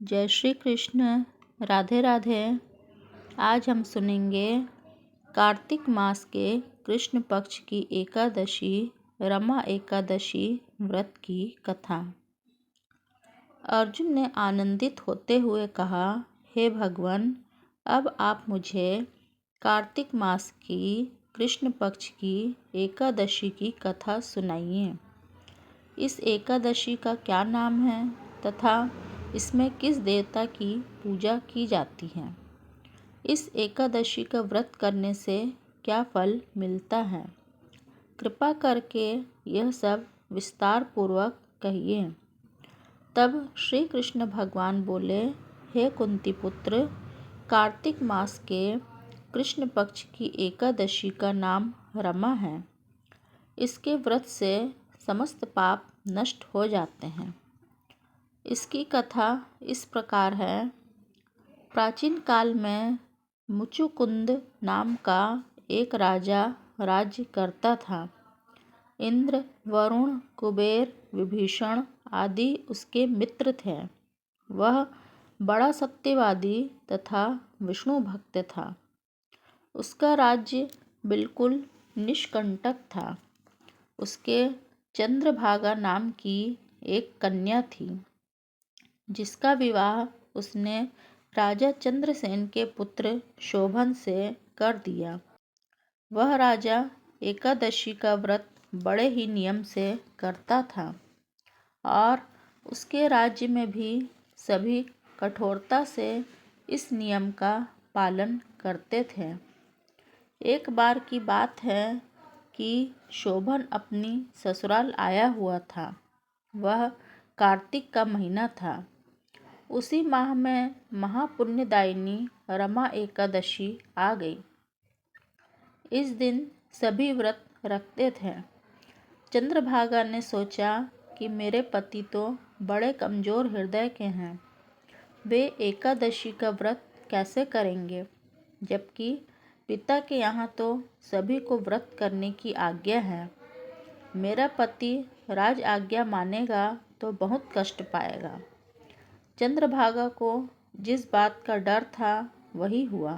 जय श्री कृष्ण। राधे राधे। आज हम सुनेंगे कार्तिक मास के कृष्ण पक्ष की एकादशी रमा एकादशी व्रत की कथा। अर्जुन ने आनंदित होते हुए कहा, हे भगवान, अब आप मुझे कार्तिक मास की कृष्ण पक्ष की एकादशी की कथा सुनाइए। इस एकादशी का क्या नाम है तथा इसमें किस देवता की पूजा की जाती है? इस एकादशी का व्रत करने से क्या फल मिलता है? कृपा करके यह सब विस्तार पूर्वक कहिए। तब श्री कृष्ण भगवान बोले, हे कुंती पुत्र, कार्तिक मास के कृष्ण पक्ष की एकादशी का नाम रमा है। इसके व्रत से समस्त पाप नष्ट हो जाते हैं। इसकी कथा इस प्रकार है। प्राचीन काल में मुचुकुंद नाम का एक राजा राज्य करता था। इंद्र, वरुण, कुबेर, विभीषण आदि उसके मित्र थे। वह बड़ा सत्यवादी तथा विष्णु भक्त था। उसका राज्य बिल्कुल निष्कंटक था। उसके चंद्रभागा नाम की एक कन्या थी, जिसका विवाह उसने राजा चंद्रसेन के पुत्र शोभन से कर दिया। वह राजा एकादशी का व्रत बड़े ही नियम से करता था और उसके राज्य में भी सभी कठोरता से इस नियम का पालन करते थे। एक बार की बात है कि शोभन अपनी ससुराल आया हुआ था। वह कार्तिक का महीना था। उसी माह में महापुण्यदायिनी रमा एकादशी आ गई। इस दिन सभी व्रत रखते थे। चंद्रभागा ने सोचा कि मेरे पति तो बड़े कमजोर हृदय के हैं, वे एकादशी का व्रत कैसे करेंगे, जबकि पिता के यहाँ तो सभी को व्रत करने की आज्ञा है। मेरा पति राज आज्ञा मानेगा तो बहुत कष्ट पाएगा। चंद्रभागा को जिस बात का डर था वही हुआ।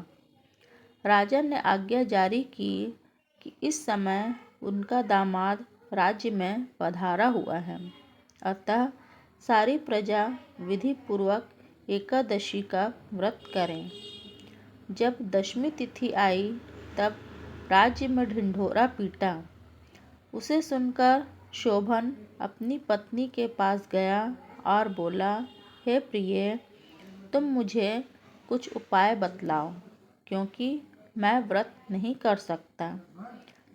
राजा ने आज्ञा जारी की कि इस समय उनका दामाद राज्य में पधारा हुआ है, अतः सारी प्रजा विधि पूर्वक एकादशी का व्रत करें। जब दशमी तिथि आई तब राज्य में ढिंढोरा पीटा। उसे सुनकर शोभन अपनी पत्नी के पास गया और बोला, हे प्रिय, तुम मुझे कुछ उपाय बतलाओ, क्योंकि मैं व्रत नहीं कर सकता।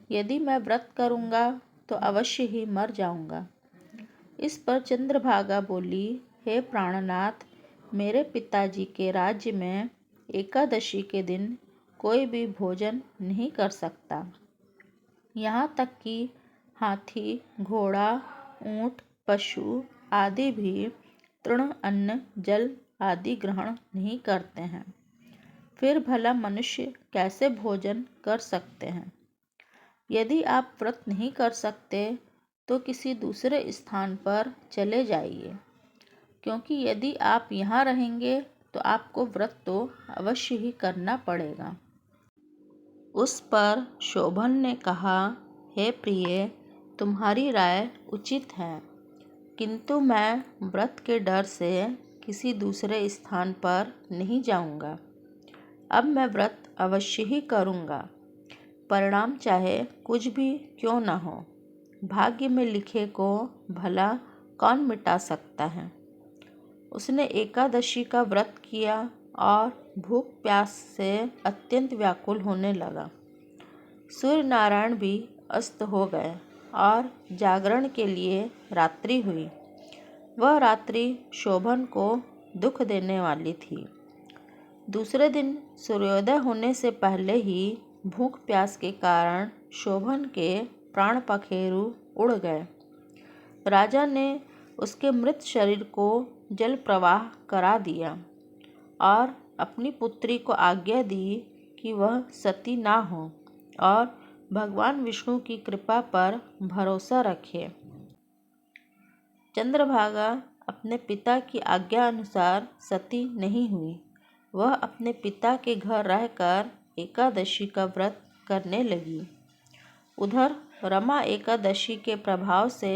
यदि मैं व्रत करूँगा तो अवश्य ही मर जाऊँगा। इस पर चंद्रभागा बोली, हे प्राणनाथ, मेरे पिताजी के राज्य में एकादशी के दिन कोई भी भोजन नहीं कर सकता। यहाँ तक कि हाथी, घोड़ा, ऊँट, पशु आदि भी तृण, अन्न, जल आदि ग्रहण नहीं करते हैं। फिर भला मनुष्य कैसे भोजन कर सकते हैं? यदि आप व्रत नहीं कर सकते तो किसी दूसरे स्थान पर चले जाइए, क्योंकि यदि आप यहाँ रहेंगे तो आपको व्रत तो अवश्य ही करना पड़ेगा। उस पर शोभन ने कहा, हे प्रिय, तुम्हारी राय उचित है, किंतु मैं व्रत के डर से किसी दूसरे स्थान पर नहीं जाऊंगा। अब मैं व्रत अवश्य ही करूंगा, परिणाम चाहे कुछ भी क्यों न हो। भाग्य में लिखे को भला कौन मिटा सकता है। उसने एकादशी का व्रत किया और भूख प्यास से अत्यंत व्याकुल होने लगा। सूर्य नारायण भी अस्त हो गए और जागरण के लिए रात्रि हुई। वह रात्रि शोभन को दुख देने वाली थी। दूसरे दिन सूर्योदय होने से पहले ही भूख प्यास के कारण शोभन के प्राण पखेरु उड़ गए। राजा ने उसके मृत शरीर को जल प्रवाह करा दिया और अपनी पुत्री को आज्ञा दी कि वह सती ना हो और भगवान विष्णु की कृपा पर भरोसा रखे। चंद्रभागा अपने पिता की आज्ञा अनुसार सती नहीं हुई। वह अपने पिता के घर रहकर एकादशी का व्रत करने लगी। उधर रमा एकादशी के प्रभाव से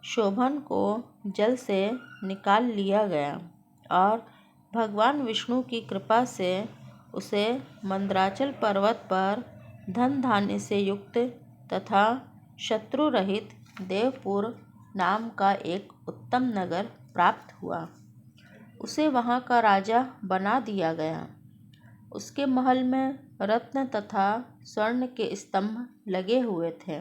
शोभन को जल से निकाल लिया गया और भगवान विष्णु की कृपा से उसे मंदराचल पर्वत पर धन धान्य से युक्त तथा शत्रु रहित देवपुर नाम का एक उत्तम नगर प्राप्त हुआ। उसे वहाँ का राजा बना दिया गया। उसके महल में रत्न तथा स्वर्ण के स्तंभ लगे हुए थे।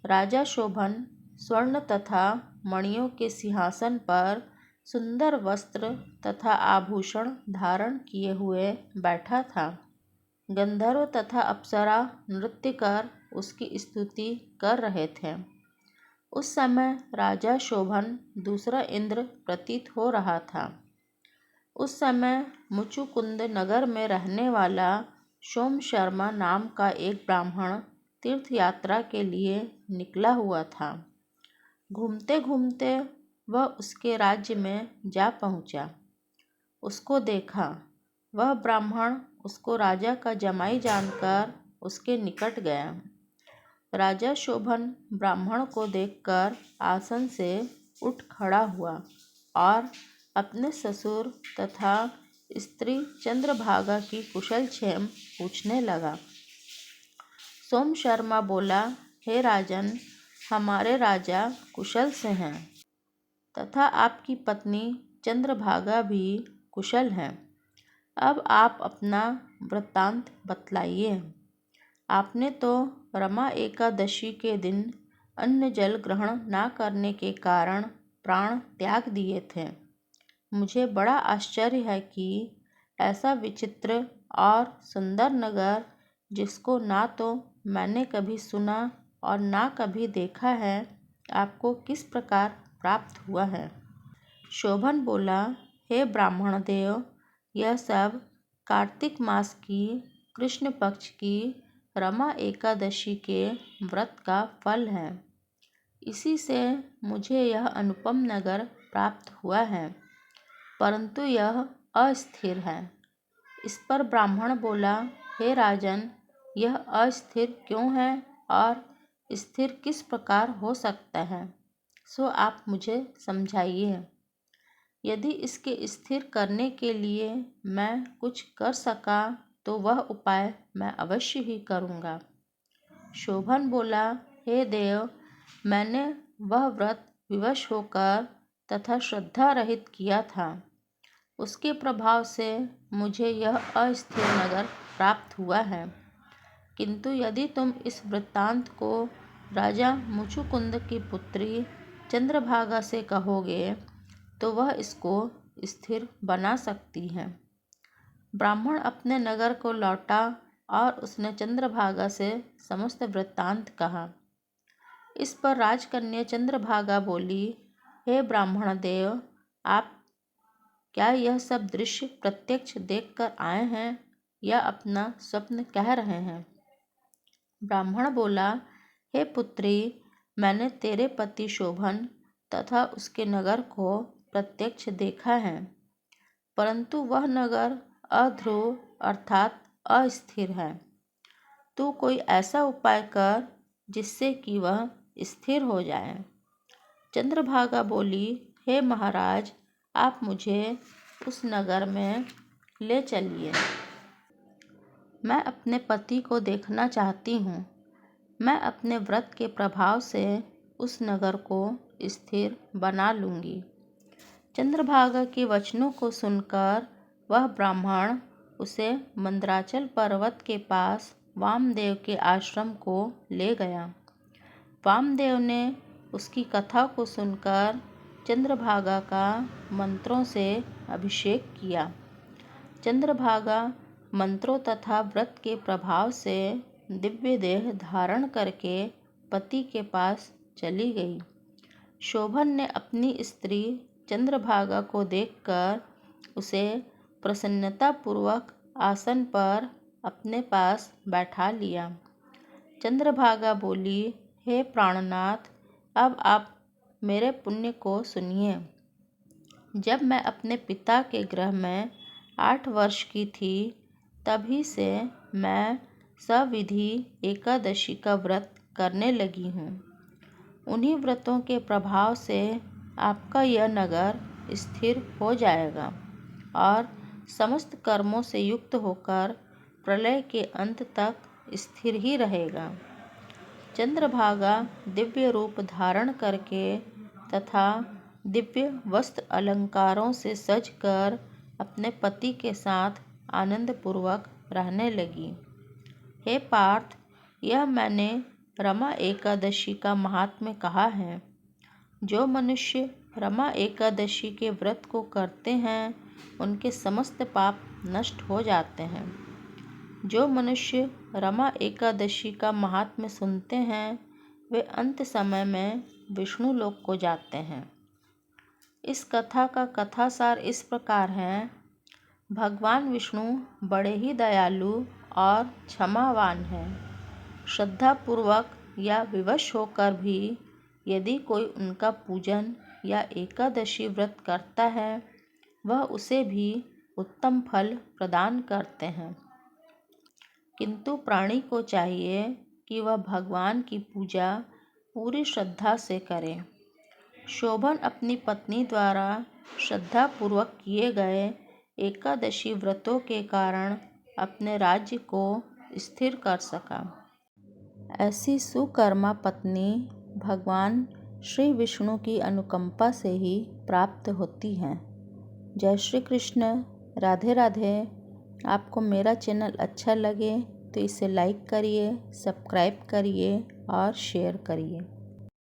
राजा शोभन स्वर्ण तथा मणियों के सिंहासन पर सुंदर वस्त्र तथा आभूषण धारण किए हुए बैठा था। गंधर्व तथा अप्सरा नृत्य कर उसकी स्तुति कर रहे थे। उस समय राजा शोभन दूसरा इंद्र प्रतीत हो रहा था। उस समय मुचुकुंद नगर में रहने वाला सोम शर्मा नाम का एक ब्राह्मण तीर्थ यात्रा के लिए निकला हुआ था। घूमते घूमते वह उसके राज्य में जा पहुंचा। उसको देखा। वह ब्राह्मण उसको राजा का जमाई जानकर उसके निकट गया। राजा शोभन ब्राह्मण को देखकर आसन से उठ खड़ा हुआ और अपने ससुर तथा स्त्री चंद्रभागा की कुशल क्षेम पूछने लगा। सोम शर्मा बोला, हे राजन, हमारे राजा कुशल से हैं तथा आपकी पत्नी चंद्रभागा भी कुशल हैं। अब आप अपना वृत्तांत बतलाइए। आपने तो रमा एकादशी के दिन अन्न जल ग्रहण न करने के कारण प्राण त्याग दिए थे। मुझे बड़ा आश्चर्य है कि ऐसा विचित्र और सुंदर नगर, जिसको ना तो मैंने कभी सुना और ना कभी देखा है, आपको किस प्रकार प्राप्त हुआ है। शोभन बोला, हे ब्राह्मण देव, यह सब कार्तिक मास की कृष्ण पक्ष की रमा एकादशी के व्रत का फल है। इसी से मुझे यह अनुपम नगर प्राप्त हुआ है, परंतु यह अस्थिर है। इस पर ब्राह्मण बोला, हे राजन, यह अस्थिर क्यों है और स्थिर किस प्रकार हो सकता है, सो आप मुझे समझाइए। यदि इसके स्थिर करने के लिए मैं कुछ कर सका तो वह उपाय मैं अवश्य ही करूँगा। शोभन बोला, हे देव, मैंने वह व्रत विवश होकर तथा श्रद्धा रहित किया था। उसके प्रभाव से मुझे यह अस्थिर नगर प्राप्त हुआ है। किंतु यदि तुम इस वृत्तांत को राजा मुचुकुंद की पुत्री चंद्रभागा से कहोगे तो वह इसको स्थिर बना सकती है। ब्राह्मण अपने नगर को लौटा और उसने चंद्रभागा से समस्त वृत्तांत कहा। इस पर राजकन्या चंद्रभागा बोली, हे ब्राह्मण देव, आप क्या यह सब दृश्य प्रत्यक्ष देखकर आए हैं या अपना स्वप्न कह रहे हैं। ब्राह्मण बोला, हे पुत्री, मैंने तेरे पति शोभन तथा उसके नगर को प्रत्यक्ष देखा है, परंतु वह नगर अध्रुव अर्थात अस्थिर है। तू कोई ऐसा उपाय कर जिससे कि वह स्थिर हो जाए। चंद्रभागा बोली, हे महाराज, आप मुझे उस नगर में ले चलिए। मैं अपने पति को देखना चाहती हूँ। मैं अपने व्रत के प्रभाव से उस नगर को स्थिर बना लूँगी। चंद्रभागा के वचनों को सुनकर वह ब्राह्मण उसे मंदराचल पर्वत के पास वामदेव के आश्रम को ले गया। वामदेव ने उसकी कथा को सुनकर चंद्रभागा का मंत्रों से अभिषेक किया। चंद्रभागा मंत्रों तथा व्रत के प्रभाव से दिव्य देह धारण करके पति के पास चली गई। शोभन ने अपनी स्त्री चंद्रभागा को देखकर उसे प्रसन्नतापूर्वक आसन पर अपने पास बैठा लिया। चंद्रभागा बोली, हे प्राणनाथ, अब आप मेरे पुण्य को सुनिए। जब मैं अपने पिता के गृह में 8 वर्ष की थी, तभी से मैं सविधि एकादशी का व्रत करने लगी हूँ। उन्हीं व्रतों के प्रभाव से आपका यह नगर स्थिर हो जाएगा और समस्त कर्मों से युक्त होकर प्रलय के अंत तक स्थिर ही रहेगा। चंद्रभागा दिव्य रूप धारण करके तथा दिव्य वस्त्र अलंकारों से सजकर अपने पति के साथ आनंदपूर्वक रहने लगी। हे पार्थ, यह मैंने रमा एकादशी का महात्म्य कहा है। जो मनुष्य रमा एकादशी के व्रत को करते हैं, उनके समस्त पाप नष्ट हो जाते हैं। जो मनुष्य रमा एकादशी का महात्म्य सुनते हैं, वे अंत समय में विष्णु लोक को जाते हैं। इस कथा का कथासार इस प्रकार है। भगवान विष्णु बड़े ही दयालु और क्षमावान हैं। श्रद्धापूर्वक या विवश होकर भी यदि कोई उनका पूजन या एकादशी व्रत करता है, वह उसे भी उत्तम फल प्रदान करते हैं। किंतु प्राणी को चाहिए कि वह भगवान की पूजा पूरी श्रद्धा से करे। शोभन अपनी पत्नी द्वारा श्रद्धापूर्वक किए गए एकादशी व्रतों के कारण अपने राज्य को स्थिर कर सका। ऐसी सुकर्मा पत्नी भगवान श्री विष्णु की अनुकंपा से ही प्राप्त होती हैं। जय श्री कृष्ण। राधे राधे। आपको मेरा चैनल अच्छा लगे तो इसे लाइक करिए, सब्सक्राइब करिए और शेयर करिए।